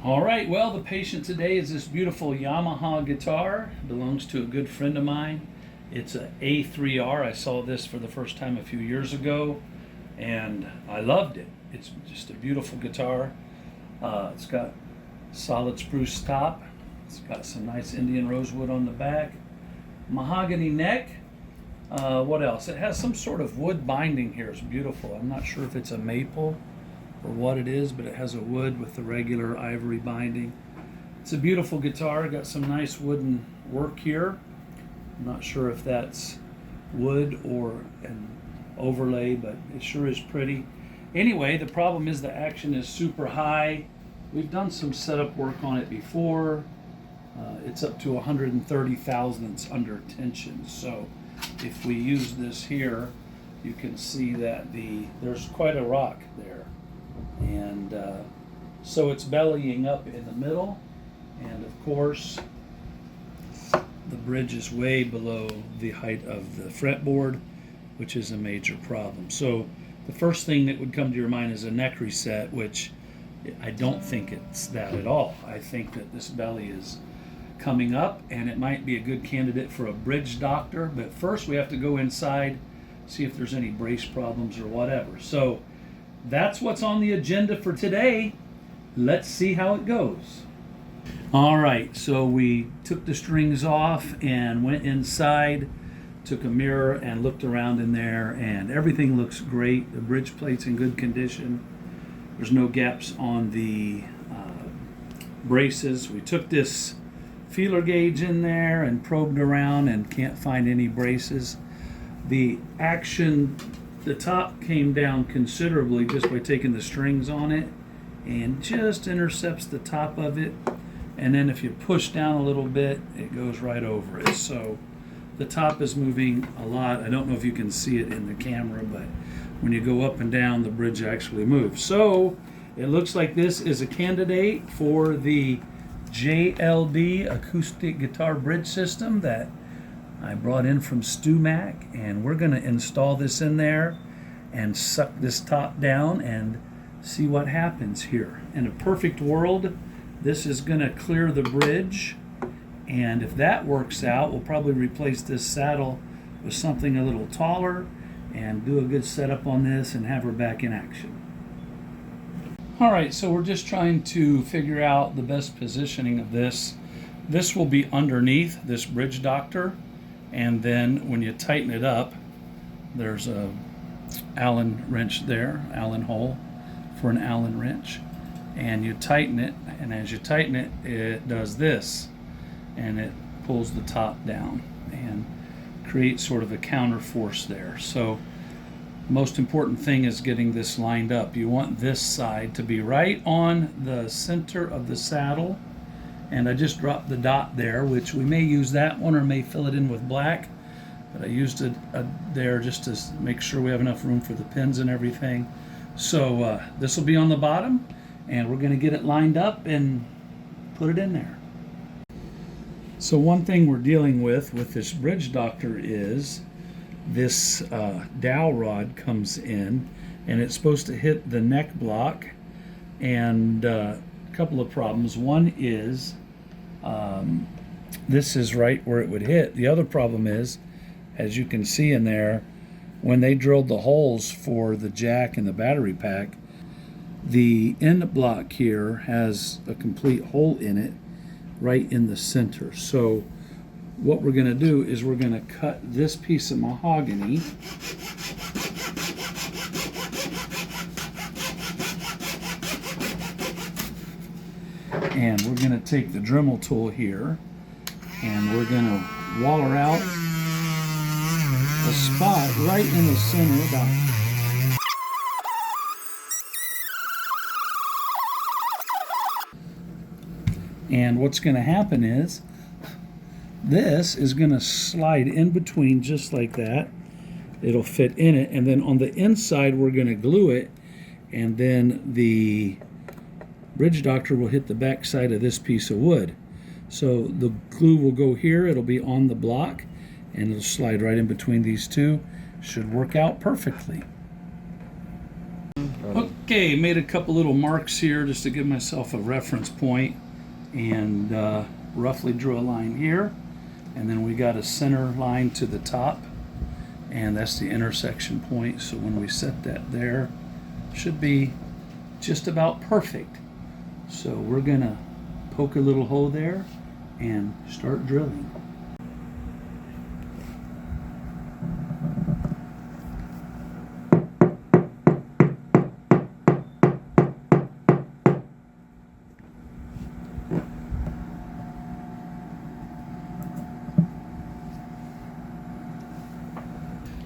All right, well, the patient today is this beautiful Yamaha guitar. It belongs to a good friend of mine. It's a A3R. I saw this for the first time a few years ago, and I loved it. It's just a beautiful guitar. It's got solid spruce top. It's got some nice Indian rosewood on the back. Mahogany neck. What else? It has some sort of wood binding here. It's beautiful. I'm not sure if it's a maple or what it is, but it has a wood with the regular ivory binding. It's a beautiful guitar. Got some nice wooden work here. I'm not sure if that's wood or an overlay, but it sure is pretty. Anyway, the problem is the action is super high. We've done some setup work on it before. It's up to 130 thousandths under tension. So if we use this here, you can see that there's quite a rock there. And so it's bellying up in the middle, and of course the bridge is way below the height of the fretboard, which is a major problem. So the first thing that would come to your mind is a neck reset, which I don't think it's that at all. I think that this belly is coming up, and it might be a good candidate for a bridge doctor, but first we have to go inside, see if there's any brace problems or whatever. So that's what's on the agenda for today. Let's see how it goes. All right, so we took the strings off and went inside, took a mirror and looked around in there, and everything looks great. The bridge plate's in good condition. There's no gaps on the braces. We took this feeler gauge in there and probed around and can't find any braces. The top came down considerably just by taking the strings on it, and just intercepts the top of it, and then if you push down a little bit, it goes right over it. So the top is moving a lot. I don't know if you can see it in the camera, but when you go up and down, the bridge actually moves. So it looks like this is a candidate for the JLD acoustic guitar bridge system that I brought in from StewMac, and we're going to install this in there and suck this top down and see what happens here. In a perfect world, this is going to clear the bridge, and if that works out, we'll probably replace this saddle with something a little taller and do a good setup on this and have her back in action. All right, so we're just trying to figure out the best positioning of this. This will be underneath this bridge doctor, and then when you tighten it up, there's a Allen wrench there, Allen hole for an Allen wrench, and you tighten it, and as you tighten it, it does this, and it pulls the top down and creates sort of a counter force there. So most important thing is getting this lined up. You want this side to be right on the center of the saddle, and I just dropped the dot there, which we may use that one or may fill it in with black, but I used it there just to make sure we have enough room for the pins and everything. So this will be on the bottom, and we're going to get it lined up and put it in there. So one thing we're dealing with this bridge doctor is this dowel rod comes in, and it's supposed to hit the neck block, and a couple of problems. One is this is right where it would hit. The other problem is, as you can see in there, when they drilled the holes for the jack and the battery pack, the end block here has a complete hole in it right in the center. So what we're going to do is we're going to cut this piece of mahogany, and we're going to take the Dremel tool here, and we're going to waller out a spot right in the center about and what's going to happen is this is going to slide in between just like that. It'll fit in it, and then on the inside we're going to glue it, and then the bridge doctor will hit the back side of this piece of wood. So the glue will go here, it'll be on the block, and it'll slide right in between these two. Should work out perfectly. Okay, made a couple little marks here just to give myself a reference point, and roughly drew a line here, and then we got a center line to the top, and that's the intersection point. So when we set that there, should be just about perfect. So we're gonna poke a little hole there and start drilling.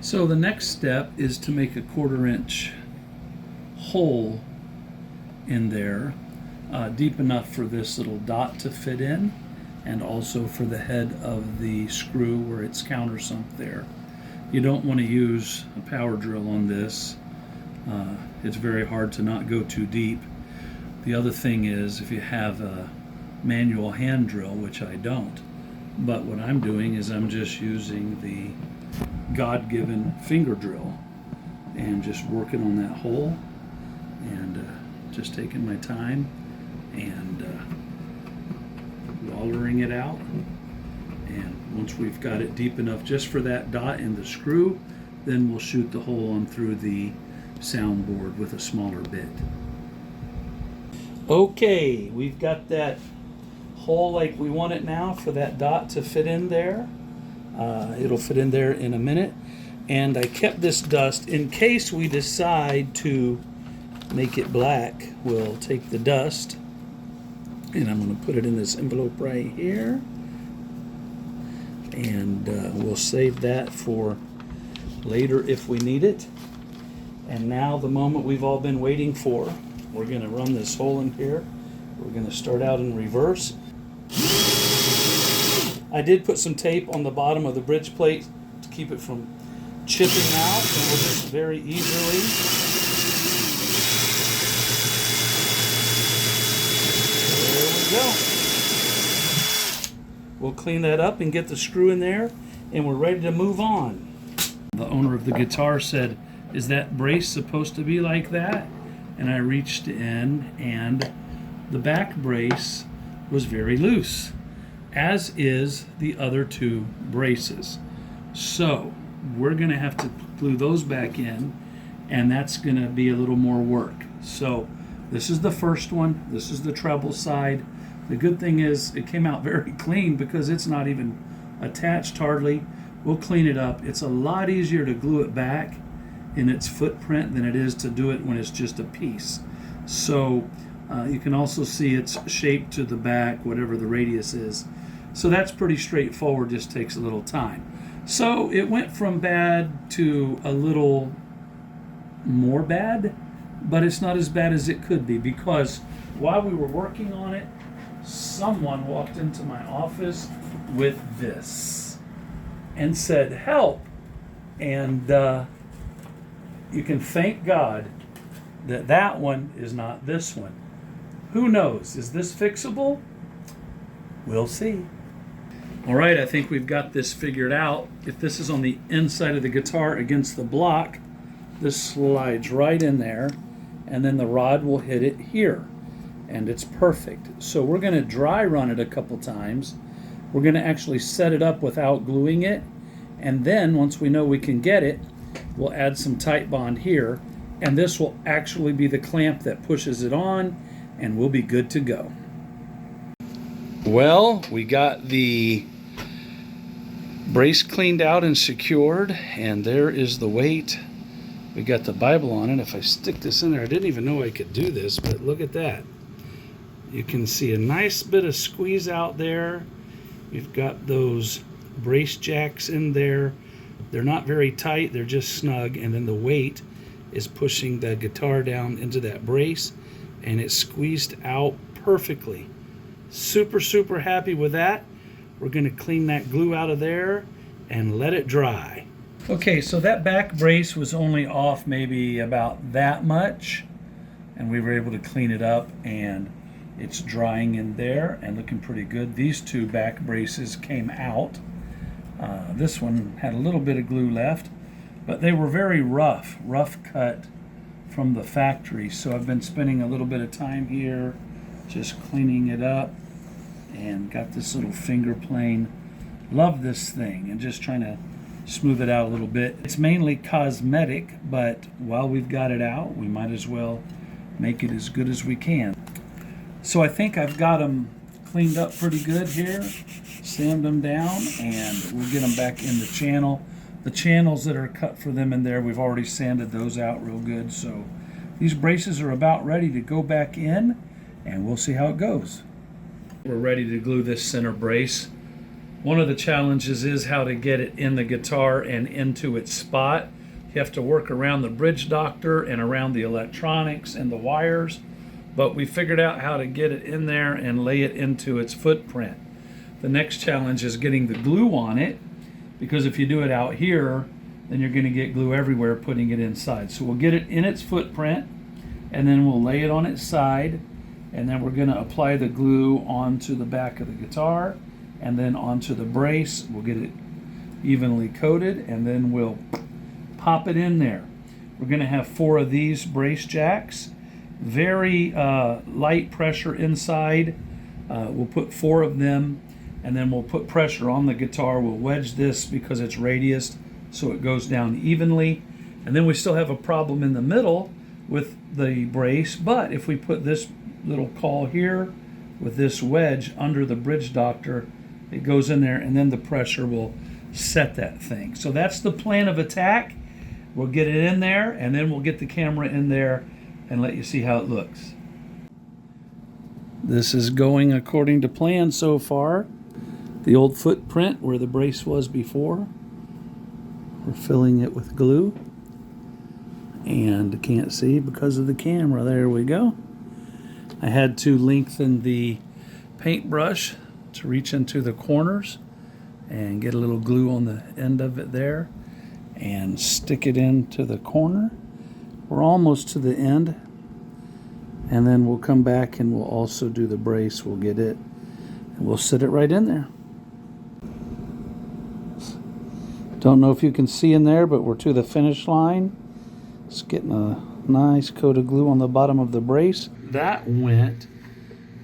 So the next step is to make a 1/4 inch hole in there, deep enough for this little dot to fit in, and also for the head of the screw where it's countersunk there. You don't want to use a power drill on this. It's very hard to not go too deep. The other thing is, if you have a manual hand drill, which I don't, but what I'm doing is I'm just using the God-given finger drill and just working on that hole, and just taking my time and wallering it out. And once we've got it deep enough just for that dot in the screw, then we'll shoot the hole on through the soundboard with a smaller bit. Okay, we've got that hole like we want it now for that dot to fit in there. It'll fit in there in a minute. And I kept this dust in case we decide to make it black. We'll take the dust, and I'm going to put it in this envelope right here, and we'll save that for later if we need it. And now the moment we've all been waiting for. We're going to run this hole in here. We're going to start out in reverse. I did put some tape on the bottom of the bridge plate to keep it from chipping out, and we'll just very easily there we go. We'll clean that up and get the screw in there, and we're ready to move on. The owner of the guitar said, "Is that brace supposed to be like that?" And I reached in, and the back brace was very loose, as is the other two braces. So we're going to have to glue those back in, and that's going to be a little more work. So this is the first one. This is the treble side. The good thing is it came out very clean because it's not even attached hardly. We'll clean it up. It's a lot easier to glue it back in its footprint than it is to do it when it's just a piece. So you can also see it's shaped to the back, whatever the radius is. So that's pretty straightforward, just takes a little time. So it went from bad to a little more bad, but it's not as bad as it could be, because while we were working on it, someone walked into my office with this and said, "Help." And you can thank God that that one is not this one. Who knows? Is this fixable? We'll see. All right, I think we've got this figured out. If this is on the inside of the guitar against the block, this slides right in there, and then the rod will hit it here, and it's perfect. So we're going to dry run it a couple times. We're going to actually set it up without gluing it, and then once we know we can get it, we'll add some tight bond here, and this will actually be the clamp that pushes it on, and we'll be good to go. Well, we got the brace cleaned out and secured, and there is the weight. We got the Bible on it. If I stick this in there, I didn't even know I could do this, but look at that. You can see a nice bit of squeeze out there. You've got those brace jacks in there. They're not very tight, they're just snug, and then the weight is pushing the guitar down into that brace, and it's squeezed out perfectly. Super, super happy with that. We're going to clean that glue out of there and let it dry. Okay, so that back brace was only off maybe about that much, and we were able to clean it up, and it's drying in there and looking pretty good. These two back braces came out. This one had a little bit of glue left, but they were very rough cut from the factory. So I've been spending a little bit of time here just cleaning it up, and got this little finger plane. Love this thing, and just trying to smooth it out a little bit. It's mainly cosmetic, but while we've got it out, we might as well make it as good as we can. So I think I've got them cleaned up pretty good here, sanded them down, and we'll get them back in the channel. The channels that are cut for them in there, we've already sanded those out real good. So these braces are about ready to go back in, and we'll see how it goes. We're ready to glue this center brace. One of the challenges is how to get it in the guitar and into its spot. You have to work around the bridge doctor and around the electronics and the wires, but we figured out how to get it in there and lay it into its footprint. The next challenge is getting the glue on it, because if you do it out here, then you're going to get glue everywhere putting it inside. So we'll get it in its footprint, and then we'll lay it on its side, and then we're going to apply the glue onto the back of the guitar and then onto the brace. We'll get it evenly coated, and then we'll pop it in there. We're going to have 4 of these brace jacks, very light pressure inside. We'll put 4 of them, and then we'll put pressure on the guitar. We'll wedge this because it's radiused, so it goes down evenly. And then we still have a problem in the middle with the brace, but if we put this little caul here with this wedge under the bridge doctor, it goes in there, and then the pressure will set that thing. So that's the plan of attack. We'll get it in there, and then we'll get the camera in there and let you see how it looks. This is going according to plan so far. The old footprint where the brace was before, we're filling it with glue, and can't see because of the camera. There we go. I had to lengthen the paintbrush to reach into the corners and get a little glue on the end of it there and stick it into the corner. We're almost to the end, and then we'll come back and we'll also do the brace. We'll get it and we'll sit it right in there. Don't know if you can see in there, but we're to the finish line. It's getting a nice coat of glue on the bottom of the brace. That went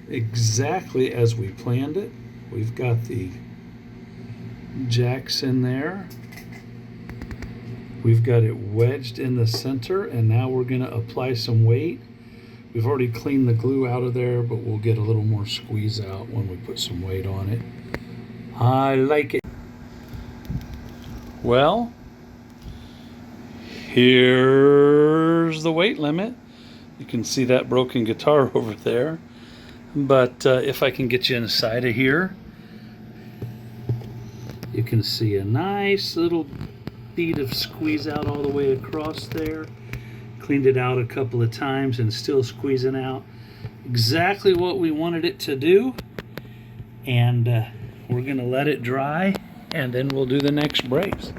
exactly as we planned it. We've got the jacks in there. We've got it wedged in the center, and now we're going to apply some weight. We've already cleaned the glue out of there, but we'll get a little more squeeze out when we put some weight on it. I like it. Well, here's the weight limit. You can see that broken guitar over there. But if I can get you inside of here, you can see a nice little bead of squeeze out all the way across there. Cleaned it out a couple of times and still squeezing out. Exactly what we wanted it to do. And we're going to let it dry, and then we'll do the next brace.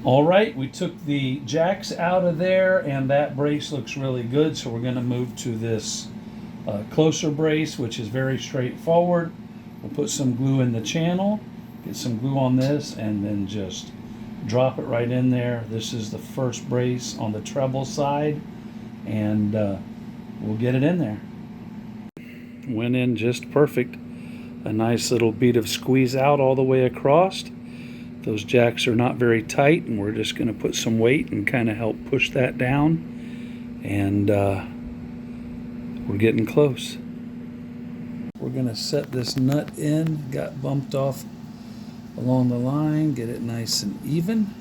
All right, we took the jacks out of there, and that brace looks really good. So we're going to move to this closer brace, which is very straightforward. We'll put some glue in the channel, get some glue on this, and then just drop it right in there. This is the first brace on the treble side, and we'll get it in there. Went in just perfect. A nice little bead of squeeze out all the way across. Those jacks are not very tight, and we're just going to put some weight and kind of help push that down, and we're getting close. We're going to set this nut in. Got bumped off along the line, get it nice and even,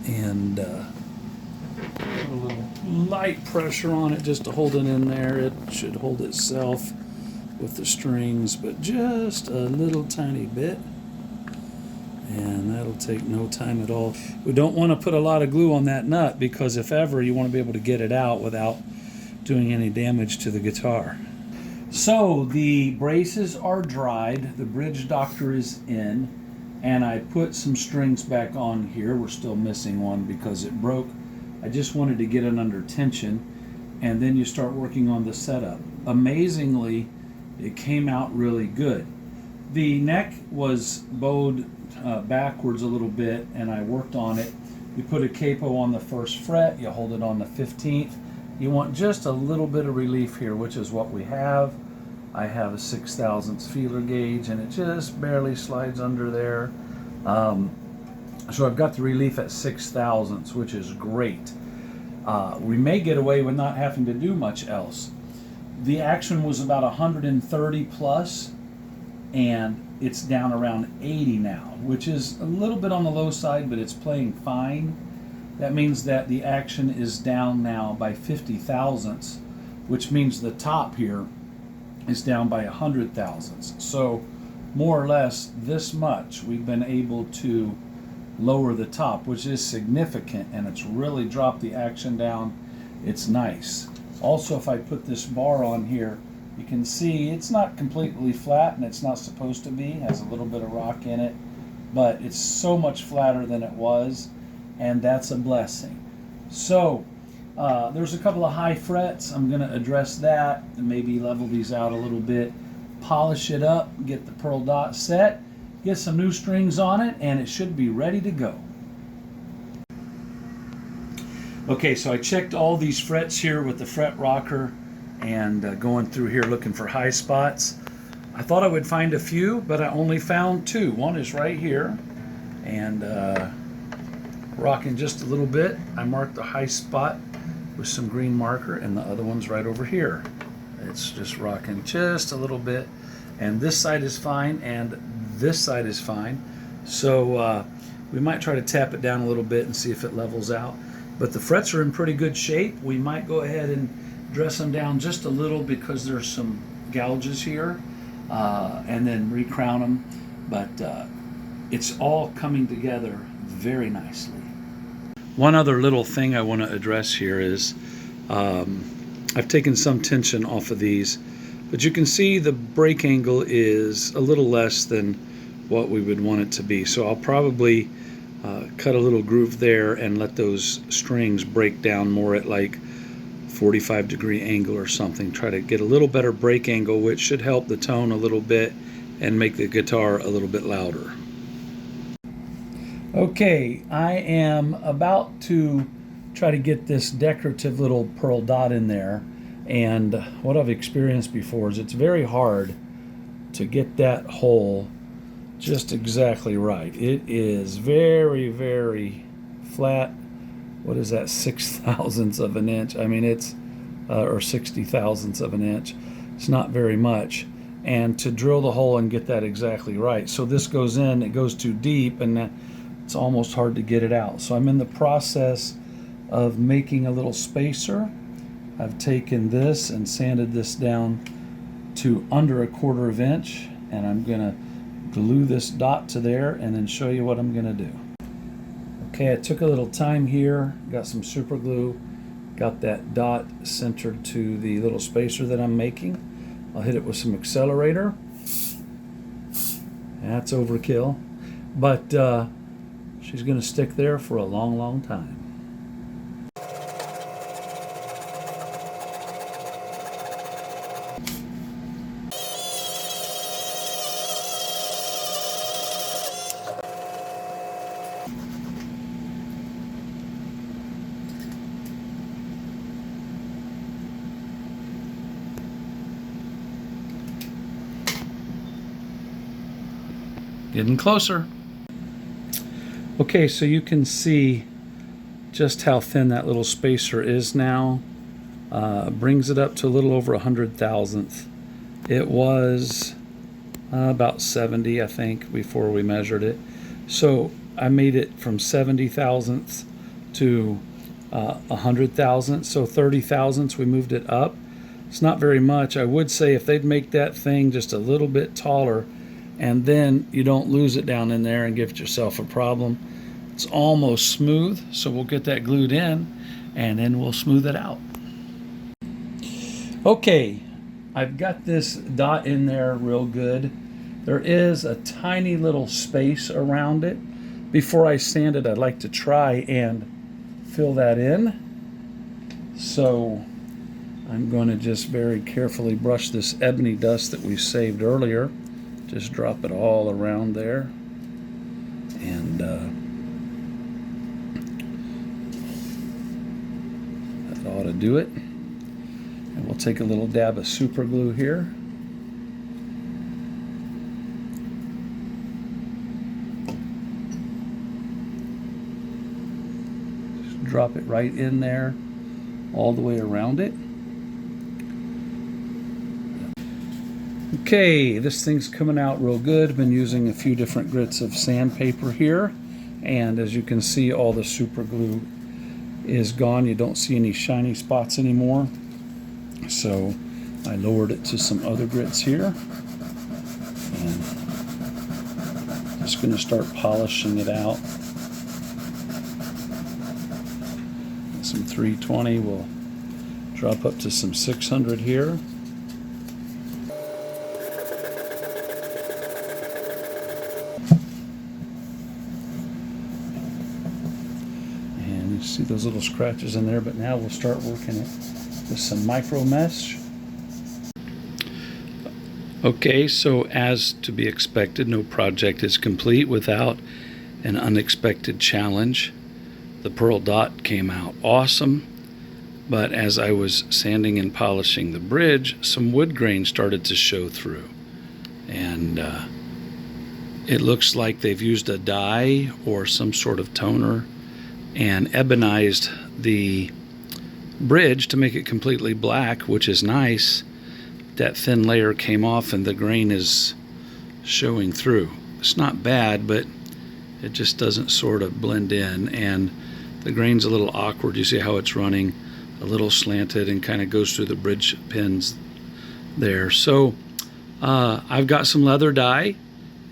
and put a little light pressure on it just to hold it in there. It should hold itself with the strings, but just a little tiny bit, and that'll take no time at all. We don't want to put a lot of glue on that nut, because if ever, you want to be able to get it out without doing any damage to the guitar. So the braces are dried, the bridge doctor is in, and I put some strings back on here. We're still missing one because it broke. I just wanted to get it under tension, and then you start working on the setup. Amazingly, it came out really good. The neck was bowed backwards a little bit, and I worked on it, You put a capo on the first fret, you hold it on the 15th. You want just a little bit of relief here, which is what we have. I have a 6/1000 feeler gauge and it just barely slides under there. So I've got the relief at 6/1000, which is great. We may get away with not having to do much else. The action was about 130 plus, and it's down around 80 now, which is a little bit on the low side, but it's playing fine. That means that the action is down now by 50 thousandths, which means the top here is down by 100 thousandths. So more or less this much we've been able to lower the top, which is significant, and it's really dropped the action down. It's nice. Also, if I put this bar on here, you can see it's not completely flat, and it's not supposed to be. It has a little bit of rock in it, but it's so much flatter than it was, and that's a blessing. So there's a couple of high frets. I'm going to address that and maybe level these out a little bit, polish it up, get the pearl dot set, get some new strings on it, and it should be ready to go. Okay, so I checked all these frets here with the fret rocker and going through here looking for high spots. I thought I would find a few, but I only found two. One is right here, and rocking just a little bit. I marked the high spot with some green marker, and the other one's right over here. It's just rocking just a little bit, and this side is fine, and this side is fine. So we might try to tap it down a little bit and see if it levels out. But the frets are in pretty good shape. We might go ahead and dress them down just a little because there's some gouges here, and then recrown them. But it's all coming together very nicely. One other little thing I want to address here is I've taken some tension off of these, but you can see the break angle is a little less than what we would want it to be. So I'll probably cut a little groove there and let those strings break down more at like 45-degree angle or something. Try to get a little better break angle, which should help the tone a little bit and make the guitar a little bit louder. Okay, I am about to try to get this decorative little pearl dot in there, and what I've experienced before is it's very hard to get that hole just exactly right. It is very, very flat. What is that, 6/1000ths of an inch? I mean, it's or 60 thousandths of an inch. It's not very much. And to drill the hole and get that exactly right. So this goes in, it goes too deep, and it's almost hard to get it out. So I'm in the process of making a little spacer. I've taken this and sanded this down to under a 1/4 inch, and I'm gonna glue this dot to there and then show you what I'm gonna do. Okay, I took a little time here, got some super glue, got that dot centered to the little spacer that I'm making. I'll hit it with some accelerator. That's overkill, but she's gonna stick there for a long, long time. Getting closer. Okay, so you can see just how thin that little spacer is now. Brings it up to a little over 100 thousandth. It was about 70, I think, before we measured it. So I made it from 70 thousandths to 100 thousandths, so 30 thousandths we moved it up. It's not very much. I would say if they'd make that thing just a little bit taller, and then you don't lose it down in there and give yourself a problem. It's almost smooth, so we'll get that glued in and then we'll smooth it out. Okay, I've got this dot in there real good. There is a tiny little space around it. Before I sand it, I'd like to try and fill that in. So I'm going to just very carefully brush this ebony dust that we saved earlier. Just drop it all around there, and do it. And we'll take a little dab of super glue here. Just drop it right in there, all the way around it. Okay, this thing's coming out real good. I've been using a few different grits of sandpaper here, and as you can see, all the super glue is gone. You don't see any shiny spots anymore. So I lowered it to some other grits here, and just going to start polishing it out. Some 320, we'll drop up to some 600 here. See those little scratches in there, but now we'll start working it with some micro mesh. Okay, so as to be expected, no project is complete without an unexpected challenge. The pearl dot came out awesome, but as I was sanding and polishing the bridge, some wood grain started to show through, and it looks like they've used a dye or some sort of toner and ebonized the bridge to make it completely black, which is nice. That thin layer came off and the grain is showing through. It's not bad, but it just doesn't sort of blend in, and the grain's a little awkward. You see how it's running a little slanted and kind of goes through the bridge pins there. So I've got some leather dye,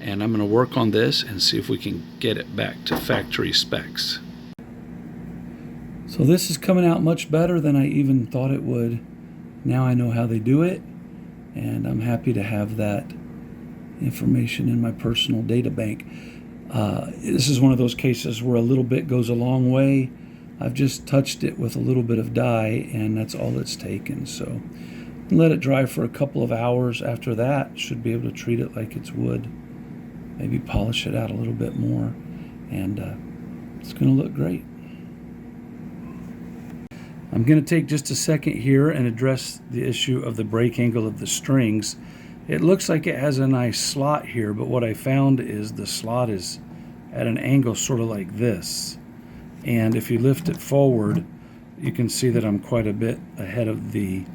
and I'm going to work on this and see if we can get it back to factory specs. So this is coming out much better than I even thought it would. Now I know how they do it, and I'm happy to have that information in my personal data bank. This is one of those cases where a little bit goes a long way. I've just touched it with a little bit of dye, and that's all it's taken. So let it dry for a couple of hours. After that, should be able to treat it like it's wood. Maybe polish it out a little bit more, and it's going to look great. I'm going to take just a second here and address the issue of the break angle of the strings. It looks like it has a nice slot here, but what I found is the slot is at an angle sort of like this. And if you lift it forward, you can see that I'm quite a bit ahead of the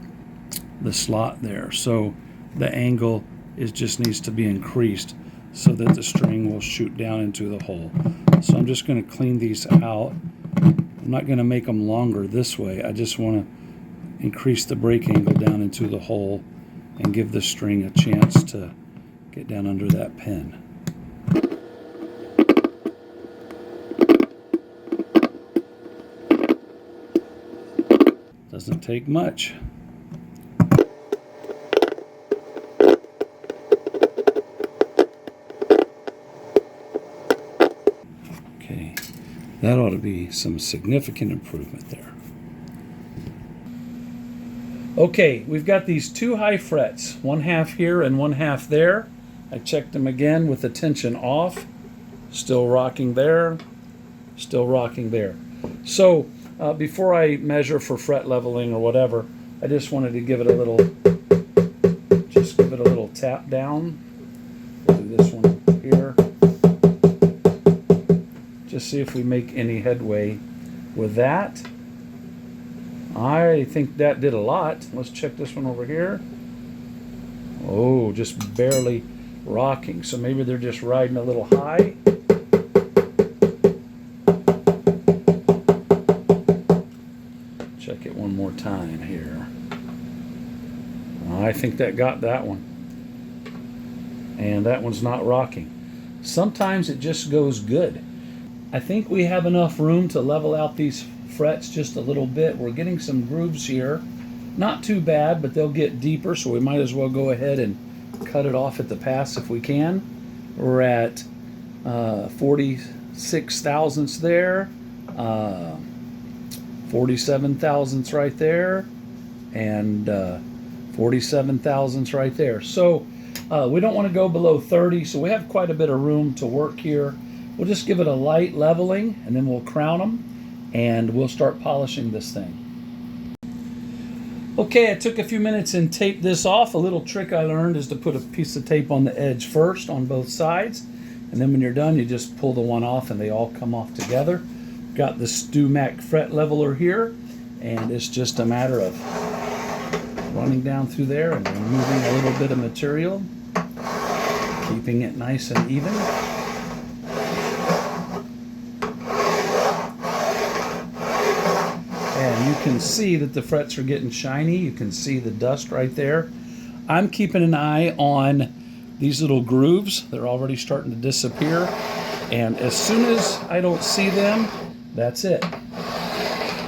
slot there. So the angle just needs to be increased so that the string will shoot down into the hole. So I'm just going to clean these out. I'm not going to make them longer this way. I just want to increase the break angle down into the hole and give the string a chance to get down under that pin. Doesn't take much. Okay, that ought to be some significant improvement there. Okay, we've got these two high frets, one half here and one half there. I checked them again with the tension off. Still rocking there, still rocking there. So before I measure for fret leveling or whatever, I just wanted to give it a little, tap down. We'll do this one here. Just see if we make any headway with that. I think that did a lot. Let's check this one over here. Oh, just barely rocking. So maybe they're just riding a little high. Check it one more time here. I think that got that one. And that one's not rocking. Sometimes it just goes good. I think we have enough room to level out these frets just a little bit. We're getting some grooves here. Not too bad, but they'll get deeper, so we might as well go ahead and cut it off at the pass if we can. We're at 46 thousandths there, 47 thousandths right there, and 47 thousandths right there. So we don't want to go below 30, so we have quite a bit of room to work here. We'll just give it a light leveling, and then we'll crown them, and we'll start polishing this thing. Okay, I took a few minutes and taped this off. A little trick I learned is to put a piece of tape on the edge first on both sides, and then when you're done you just pull the one off and they all come off together. Got the StewMac fret leveler here, and it's just a matter of running down through there and removing a little bit of material, keeping it nice and even. And you can see that the frets are getting shiny. You can see the dust right there. I'm keeping an eye on these little grooves. They're already starting to disappear. And as soon as I don't see them, that's it.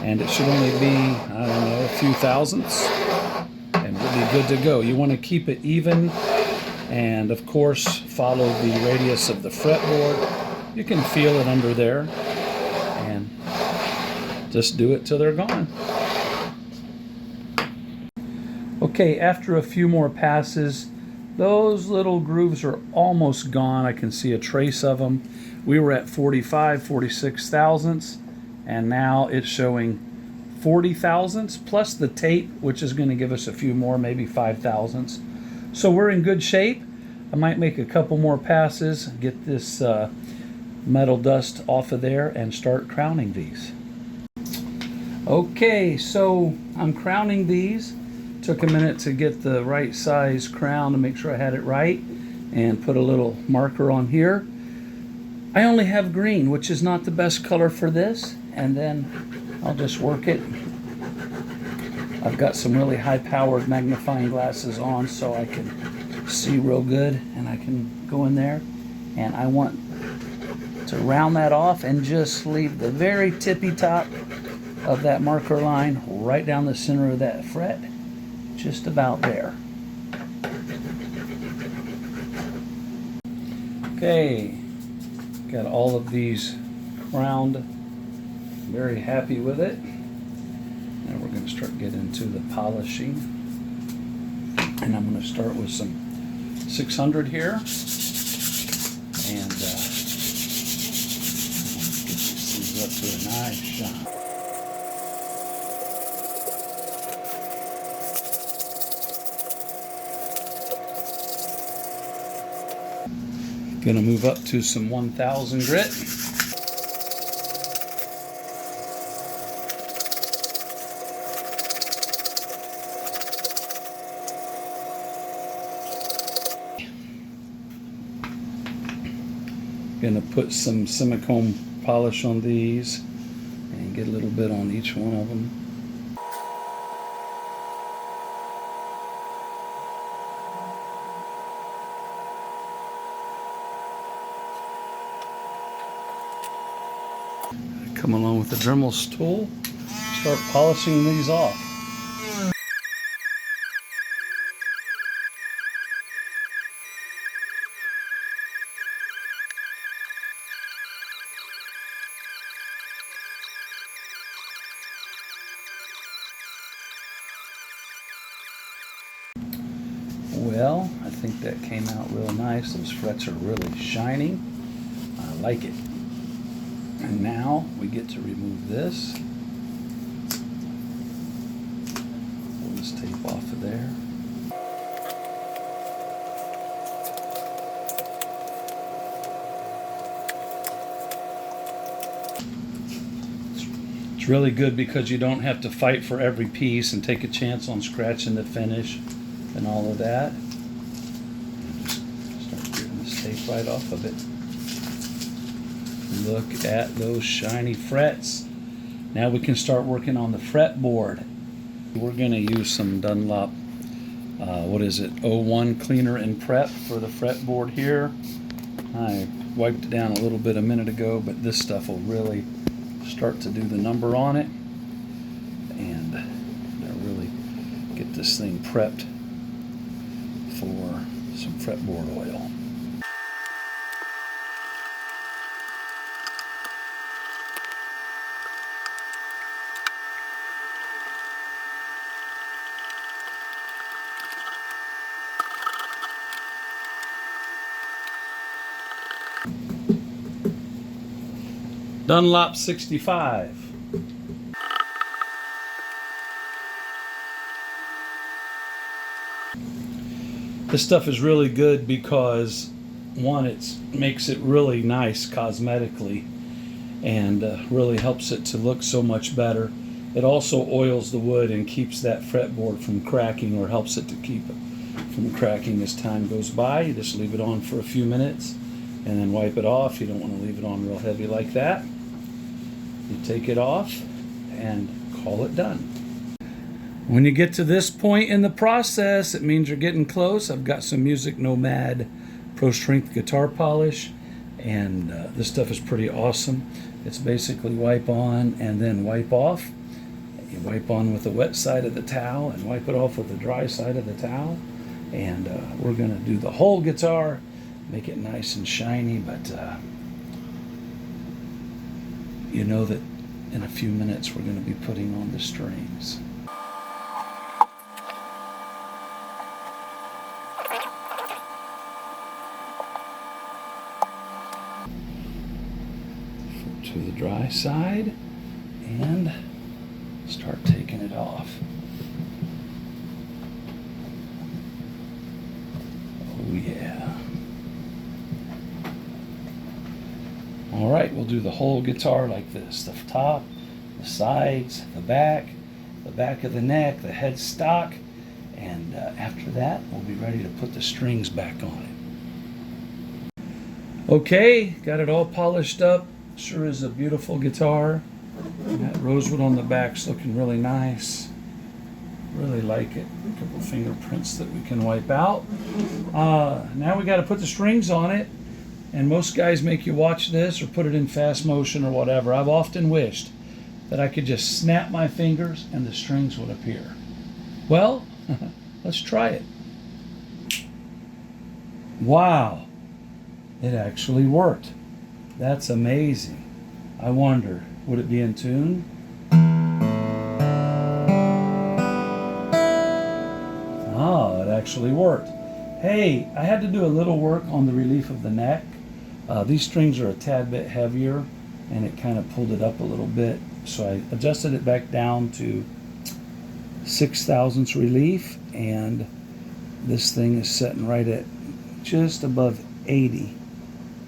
And it should only be, I don't know, a few thousandths, and we'll be good to go. You want to keep it even, and of course follow the radius of the fretboard. You can feel it under there, and just do it till they're gone. Okay, after a few more passes, those little grooves are almost gone. I can see a trace of them. We were at 45, 46 thousandths, and now it's showing 40 thousandths plus the tape, which is going to give us a few more, maybe 5 thousandths. So we're in good shape. I might make a couple more passes, get this metal dust off of there, and start crowning these. Okay, so I'm crowning these. Took a minute to get the right size crown to make sure I had it right, and put a little marker on here. I only have green, which is not the best color for this, and then I'll just work it. I've got some really high-powered magnifying glasses on so I can see real good, and I can go in there, and I want to round that off and just leave the very tippy top of that marker line right down the center of that fret, just about there. Okay, got all of these crowned. Very happy with it. Now we're going to start getting into the polishing, and I'm going to start with some 600 here, and get these up to a nice shine. Going to move up to some 1000 grit. Going to put some silicone polish on these and get a little bit on each one of them. Come along with the Dremel tool, start polishing these off. Well, I think that came out real nice. Those frets are really shining. I like it. And now we get to remove this. Pull this tape off of there. It's really good because you don't have to fight for every piece and take a chance on scratching the finish and all of that. Just start getting this tape right off of it. Look at those shiny frets. Now we can start working on the fretboard. We're going to use some Dunlop, 01 cleaner and prep for the fretboard here. I wiped it down a little bit a minute ago, but this stuff will really start to do the number on it, and really get this thing prepped for some fretboard oil. Dunlop 65. This stuff is really good because, one, it makes it really nice cosmetically and really helps it to look so much better. It also oils the wood and keeps that fretboard from cracking, or helps it to keep it from cracking as time goes by. You just leave it on for a few minutes and then wipe it off. You don't want to leave it on real heavy like that. You take it off and call it done. When you get to this point in the process, it means you're getting close. I've got some Music Nomad Pro Strength guitar polish, and this stuff is pretty awesome. It's basically wipe on and then wipe off. You wipe on with the wet side of the towel and wipe it off with the dry side of the towel. And we're going to do the whole guitar, make it nice and shiny, but you know that in a few minutes we're going to be putting on the strings. To the dry side and start taking it off. Oh yeah. All right, we'll do the whole guitar like this: the top, the sides, the back of the neck, the headstock, and after that we'll be ready to put the strings back on it. Okay, got it all polished up. Sure is a beautiful guitar. That rosewood on the back's looking really nice. Really like it. A couple fingerprints that we can wipe out. Now we got to put the strings on it, and most guys make you watch this or put it in fast motion or whatever. I've often wished that I could just snap my fingers and the strings would appear. Well, let's try it. Wow, it actually worked. That's amazing. I wonder, would it be in tune? Oh, it actually worked. Hey, I had to do a little work on the relief of the neck. These strings are a tad bit heavier, and it kind of pulled it up a little bit. So I adjusted it back down to 6/1000 relief, and this thing is sitting right at just above 80.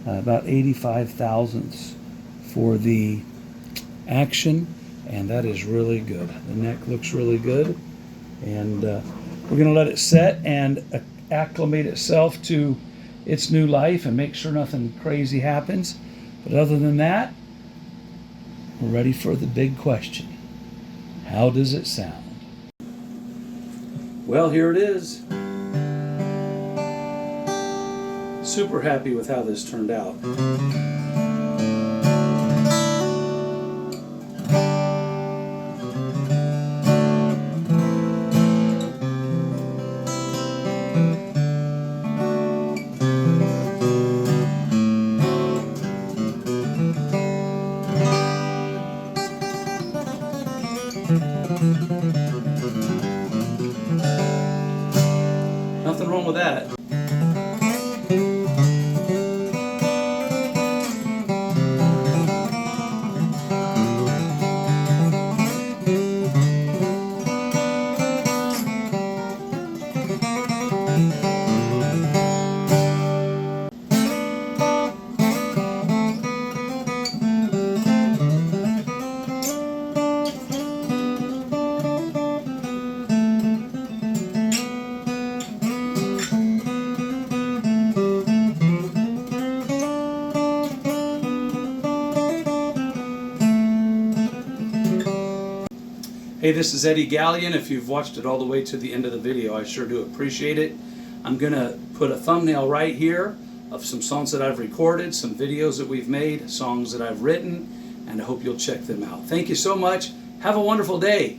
About 85 thousandths for the action, and that is really good. The neck looks really good, and we're going to let it set and acclimate itself to its new life and make sure nothing crazy happens. But other than that, we're ready for the big question. How does it sound? Well, here it is. Super happy with how this turned out. Nothing wrong with that. Hey, this is Eddie Gallion. If you've watched it all the way to the end of the video, I sure do appreciate it. I'm going to put a thumbnail right here of some songs that I've recorded, some videos that we've made, songs that I've written, and I hope you'll check them out. Thank you so much. Have a wonderful day.